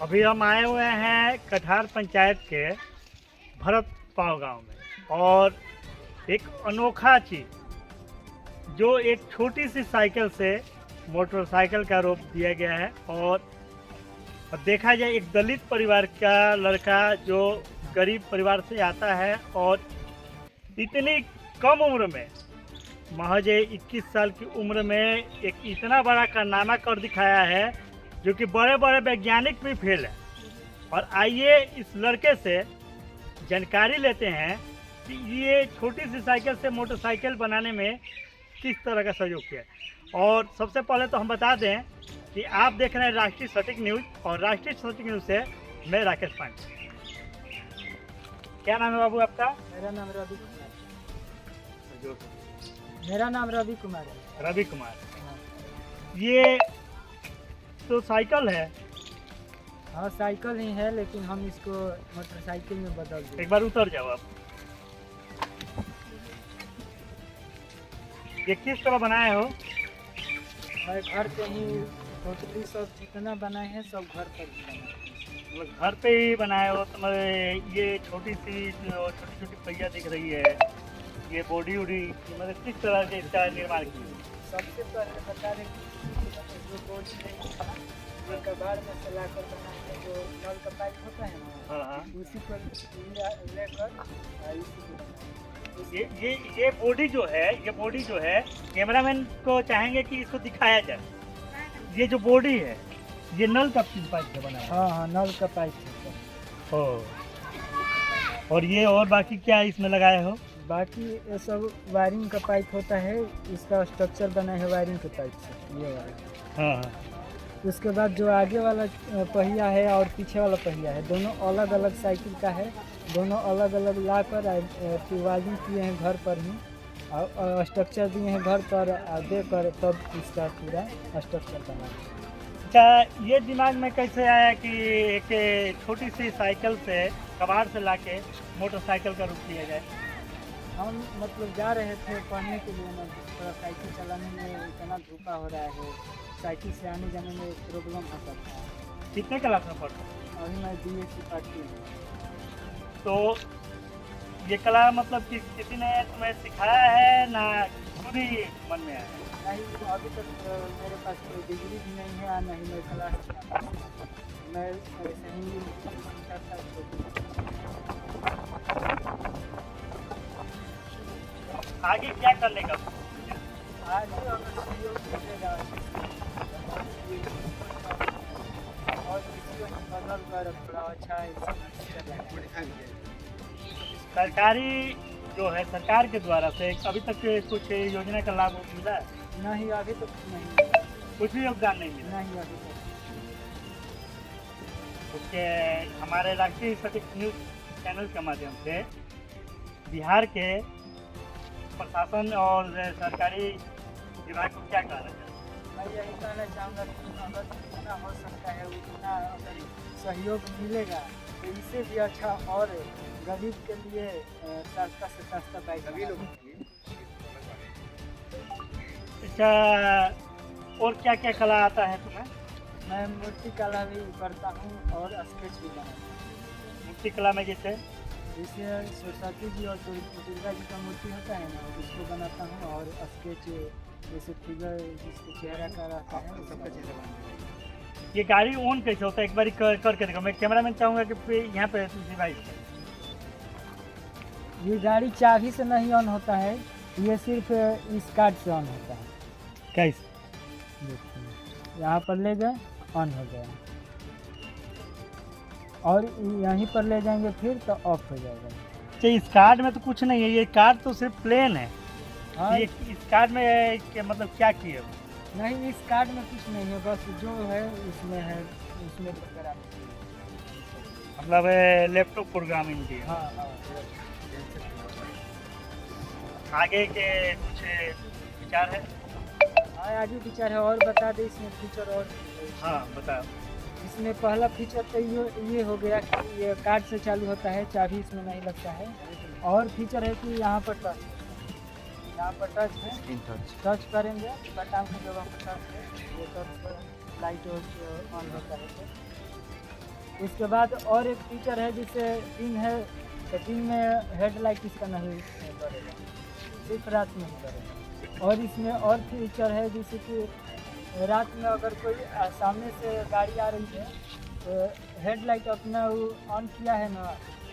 अभी हम आए हुए हैं कठार पंचायत के भरत पाव गांव में, और एक अनोखा चीज जो एक छोटी सी साइकिल से मोटरसाइकिल का रूप दिया गया है। और देखा जाए एक दलित परिवार का लड़का जो गरीब परिवार से आता है और इतनी कम उम्र में, महज 21 साल की उम्र में एक इतना बड़ा कारनामा कर दिखाया है जो कि बड़े बड़े वैज्ञानिक भी फेल है। और आइए इस लड़के से जानकारी लेते हैं कि ये छोटी सी साइकिल से मोटरसाइकिल बनाने में किस तरह का सहयोग किया है। और सबसे पहले तो हम बता दें कि आप देख रहे हैं राष्ट्रीय सटीक न्यूज़, और राष्ट्रीय सटीक न्यूज़ से मैं राकेश पांडे। क्या नाम है बाबू आपका? मेरा नाम रवि कुमार। मेरा नाम रवि कुमार है। रवि कुमार। ये तो साइकिल है। हाँ, साइकिल ही है, लेकिन हम इसको मोटरसाइकिल में बदल दें। एक बार उतर जाओ आप। ये किस तरह बनाए हो? मैं घर पे ही टोटली सब जितना बनाए हैं सब घर पर ही बनाए हैं। मतलब घर पे ही बनाए हो? तो ये छोटी सी जो छोटी छोटी पहिया दिख रही है, ये बॉडी उडी मतलब किस तरह से इसका निर्माण किया? सबसे पहले बता दें कि जो बोर्ड में कबाड़ में से लाकर बनाए हैं, जो नल का पाइप होता है ना, हाँ। उसी पर लेकर ये बॉडी जो है, ये बॉडी जो है, कैमरामैन को चाहेंगे कि इसको दिखाया जाए। ये जो बॉडी है ये नल का पाइप से बना है। हाँ, नल का पाइप है। और ये और बाकी क्या इसमें लगाए हो? बाकी ये सब वायरिंग का पाइप होता है, इसका स्ट्रक्चर बना है वायरिंग के पाइप से, ये वाला। हाँ। उसके बाद जो आगे वाला पहिया है और पीछे वाला पहिया है, दोनों अलग अलग साइकिल का है। दोनों अलग अलग लाकर वायरिंग किए हैं घर पर ही, और स्ट्रक्चर दिए हैं घर पर देकर, तब इसका पूरा स्ट्रक्चर बना। अच्छा, ये दिमाग में कैसे आया कि एक छोटी सी साइकिल से कबाड़ से लाके मोटरसाइकिल का रूप दिया जाए? हम मतलब जा रहे थे पढ़ने के लिए ना, थोड़ा साइकिल चलाने में इतना धूपा हो रहा है, साइकिल से आने जाने में प्रॉब्लम होता था। कितने क्लास में पढ़ते हो? अभी मैं BSc पढ़ती हूँ। तो ये कला मतलब कि किसी ने तुम्हें सिखाया है ना खुद ही मन में आया? नहीं, अभी तक मेरे पास कोई डिग्री भी नहीं है, नहीं मैं क्लास मैं ऐसे ही सीखा था। आगे क्या करने का? आगे अगर सहयोग मिलेगा और किसी को बदल कर थोड़ा अच्छा सरकारी जो है, सरकार के द्वारा से अभी तक कुछ योजना का लाभ मिला है? नहीं, अभी तक नहीं, कुछ भी योगदान नहीं मिला? नहीं अभी तक। उसके हमारे राष्ट्रीय सटीक न्यूज़ चैनल के माध्यम से बिहार के प्रशासन और सरकारी विभाग को क्या कहना चाहिए? मैं यही कहना चाहूँगा कि अगर जितना हो सकता है उतना अगर सहयोग मिलेगा तो इससे भी अच्छा, और गरीब के लिए सस्ता से सस्ता बाइक। अच्छा, और क्या क्या कला आता है तुम्हें? मैं मूर्ति कला भी करता हूँ और स्केच भी बनाता हूँ। मूर्ति कला में जैसे सरस्वती जी और दुर्गा जी का मूर्ति होता है ना, उसको बनाता हूँ। और स्केच जैसे फिगर जिसके चेहरा का रहता है सबका चेहरा बनाता हूँ। ये गाड़ी ऑन कैसे होता है? एक बार करके देखो। मैं कैमरामैन चाहूँगा कि यहाँ पे डिवाइस ये गाड़ी चाबी से नहीं ऑन होता है, ये सिर्फ इस कार्ड से ऑन होता है। कैसे? देखिए, यहाँ पर ले गए, ऑन हो गया, और यहीं पर ले जाएंगे फिर तो ऑफ हो जाएगा। अच्छा, इस कार्ड में तो कुछ नहीं है, ये कार्ड तो सिर्फ प्लेन है। हाँ, ये इस कार्ड में मतलब क्या किए? नहीं, इस कार्ड में कुछ नहीं है, बस जो है इसमें है, इसमें मतलब लैपटॉप प्रोग्रामिंग की। हाँ। आगे के कुछ विचार है? हाँ, आगे विचार है। और बता दें इसमें फीचर और? हाँ बताओ। इसमें पहला फीचर तो ये हो गया कि ये कार्ड से चालू होता है, चाबी इसमें नहीं लगता है। और फीचर है कि यहाँ पर टच है, टच करेंगे बटन की जगह पर टच है, ये टच पर लाइट ऑन होता है। उसके बाद और एक फीचर है जिससे दिन है तो दिन में हेडलाइट इसका नहीं करेगा, सिर्फ रात में ही करेगा। और इसमें और फीचर है जैसे कि रात में अगर कोई सामने से गाड़ी आ रही है तो हेडलाइट अपना वो ऑन किया है ना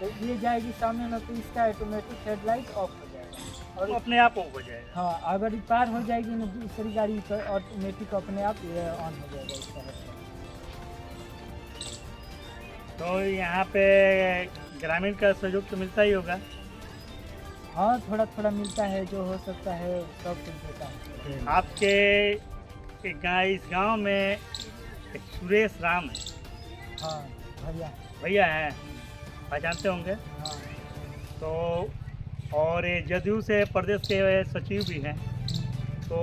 तो ये जाएगी सामने ना तो इसका ऑटोमेटिक हेडलाइट ऑफ हो जाएगा और और अपने आप ऑफ हो जाएगा। हाँ अगर पार हो जाएगी ना दूसरी गाड़ी तो ऑटोमेटिक अपने आप ये ऑन हो जाएगा इसका हेडलाइट। तो यहाँ पे ग्रामीण का सहयोग तो मिलता ही होगा। हाँ थोड़ा थोड़ा मिलता है, जो हो सकता है सब कुछ देता है। आपके इस गांव में एक सुरेश राम है। हाँ भैया। भैया हैं, पहचानते होंगे। हाँ तो और ये जदयू से प्रदेश के सचिव भी हैं, तो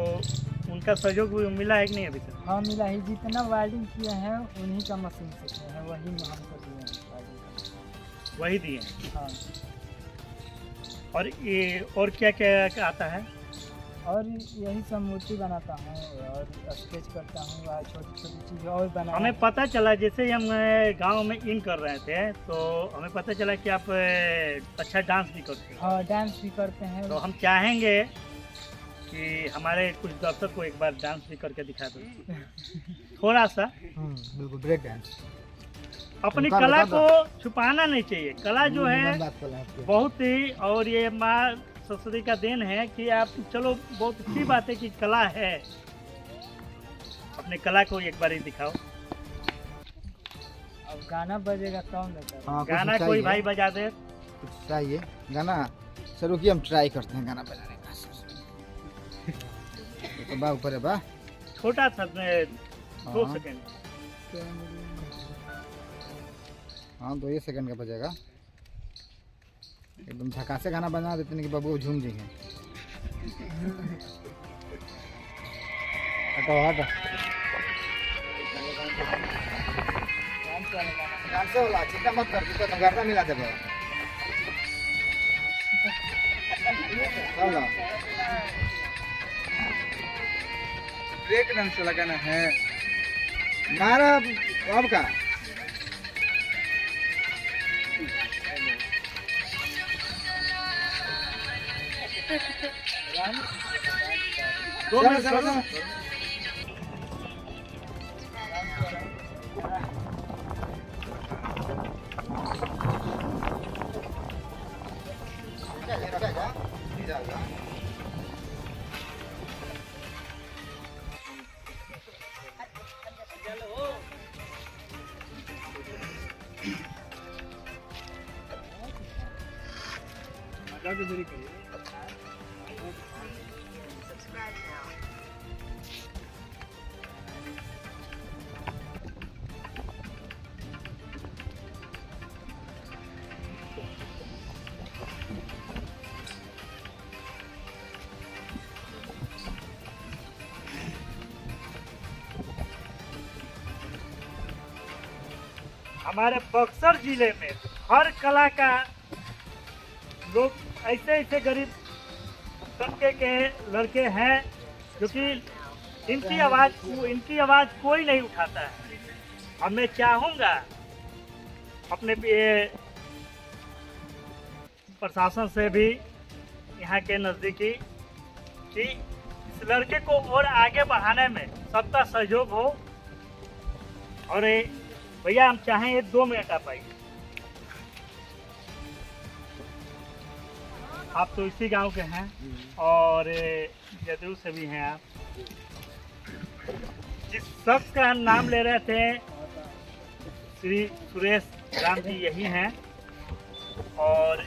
उनका सहयोग भी मिला है कि नहीं अभी तक? हाँ मिला है, जितना वायरिंग किए हैं उन्हीं का मशीन से किए हैं, वही में हमको दिए हैं वायरिंग। वही दिए हैं। हाँ और ये और क्या क्या आता है? और यही सब मूर्ति बनाता हूँ और स्केच करता हूँ और छोटी छोटी चीज़ें और बना। हमें पता चला जैसे ही हम गांव में इन कर रहे थे तो हमें पता चला कि आप अच्छा डांस भी करते हो। हाँ डांस भी करते हैं। तो हम चाहेंगे कि हमारे कुछ दर्शक को एक बार डांस भी करके दिखा दो थोड़ा सा। बिल्कुल ब्रेक डांस। अपनी कला को छुपाना नहीं चाहिए। कला जो है बहुत ही, और ये माँ सरस्वती का देन है कि आप चलो बहुत अच्छी बात है कि कला है, अपने कला को एक बार ही दिखाओ। अब गाना बजेगा कौन देगा? हाँ, गाना कोई भाई बजा दे। कुछ चाहिए गाना सर, रुकिए हम ट्राई करते हैं गाना बजाने का सर। तो बा ऊपर है बा, छोटा सा 2 हाँ। सेकंड। हाँ 2 सेकंड का बजेगा। एकदम झकास से गाना बना देते हैं कि बाबू झूम देंगे। हटो हटो डांस वाला चिंता मत कर, तो गर्दा मिला दे चलो ब्रेक डांस लगाना है मारा अब का। दो मिनट चलो, चलो। हमारे बक्सर जिले में हर कला का लोग ऐसे ऐसे गरीब तबके के लड़के हैं जो कि इनकी आवाज़ कोई नहीं उठाता है। अब मैं चाहूँगा अपने प्रशासन से भी यहाँ के नज़दीकी कि इस लड़के को और आगे बढ़ाने में सबका सहयोग हो। और भैया हम चाहें ये 2 मिनट आप आइए। आप तो इसी गांव के हैं और जदयू से भी हैं आप। जिस शख्स का हम नाम ले रहे थे श्री सुरेश राम जी यही हैं और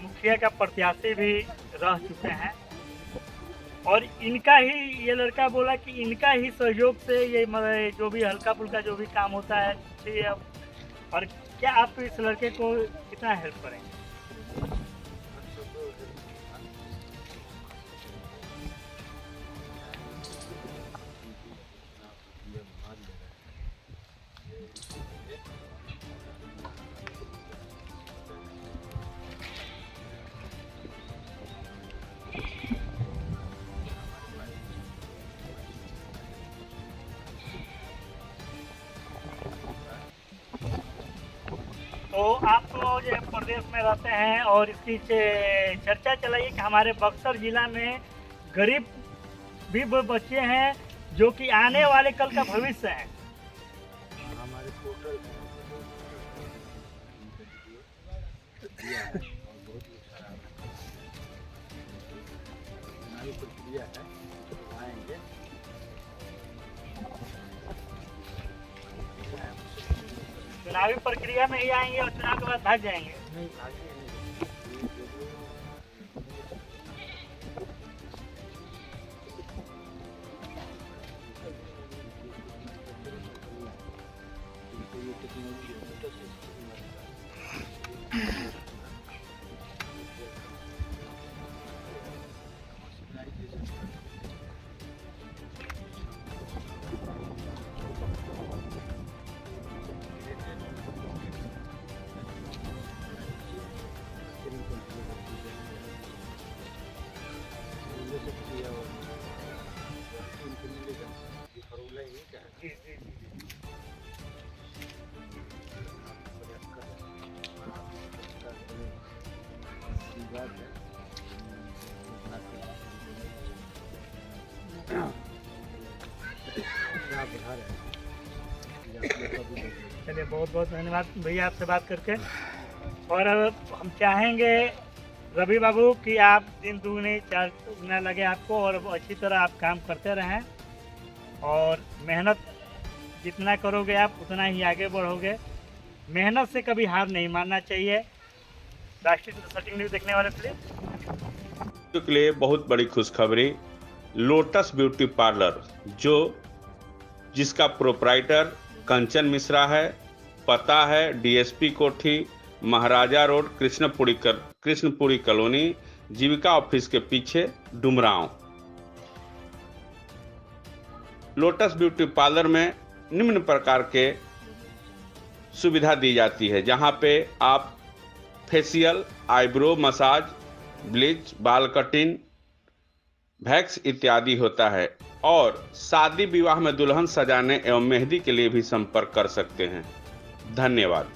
मुखिया का प्रत्याशी भी रह चुके हैं। और इनका ही, ये लड़का बोला कि इनका ही सहयोग से ये जो भी हल्का फुल्का जो भी काम होता है ठीक है। और क्या आप इस लड़के को कितना हेल्प करेंगे? तो आप तो जो प्रदेश में रहते हैं और इसकी चर्चा चलाइए कि हमारे बक्सर जिला में गरीब भी वो बच्चे हैं जो कि आने वाले कल का भविष्य हैं। हमारे पोर्टल प्रक्रिया है और बहुत ही सारा चुनावी प्रक्रिया है, तो आएंगे। चुनावी प्रक्रिया में ही आएंगे और चुनाव के बाद भाग जाएंगे। नहीं भागे नहीं। ये टेक्नोलॉजी जी जी जी। चलिए बहुत बहुत धन्यवाद भैया आपसे बात करके। और हम चाहेंगे रवि बाबू कि आप दिन दुगने चार दुगना लगे आपको और अच्छी तरह आप काम करते रहें और मेहनत जितना करोगे आप उतना ही आगे बढ़ोगे। मेहनत से कभी हार नहीं मानना चाहिए। राष्ट्रीय सटिंग न्यूज़ देखने वाले प्लीज के लिए बहुत बड़ी खुशखबरी, लोटस ब्यूटी पार्लर जिसका प्रोप्राइटर कंचन मिश्रा है, पता है डीएसपी कोठी, महाराजा रोड, कृष्णपुरी कॉलोनी, जीविका ऑफिस के पीछे, डुमरांव। लोटस ब्यूटी पार्लर में निम्न प्रकार के सुविधा दी जाती है, जहां पे आप फेशियल, आईब्रो मसाज, ब्लीच, बाल कटिंग, वैक्स इत्यादि होता है। और शादी विवाह में दुल्हन सजाने एवं मेहंदी के लिए भी संपर्क कर सकते हैं। धन्यवाद।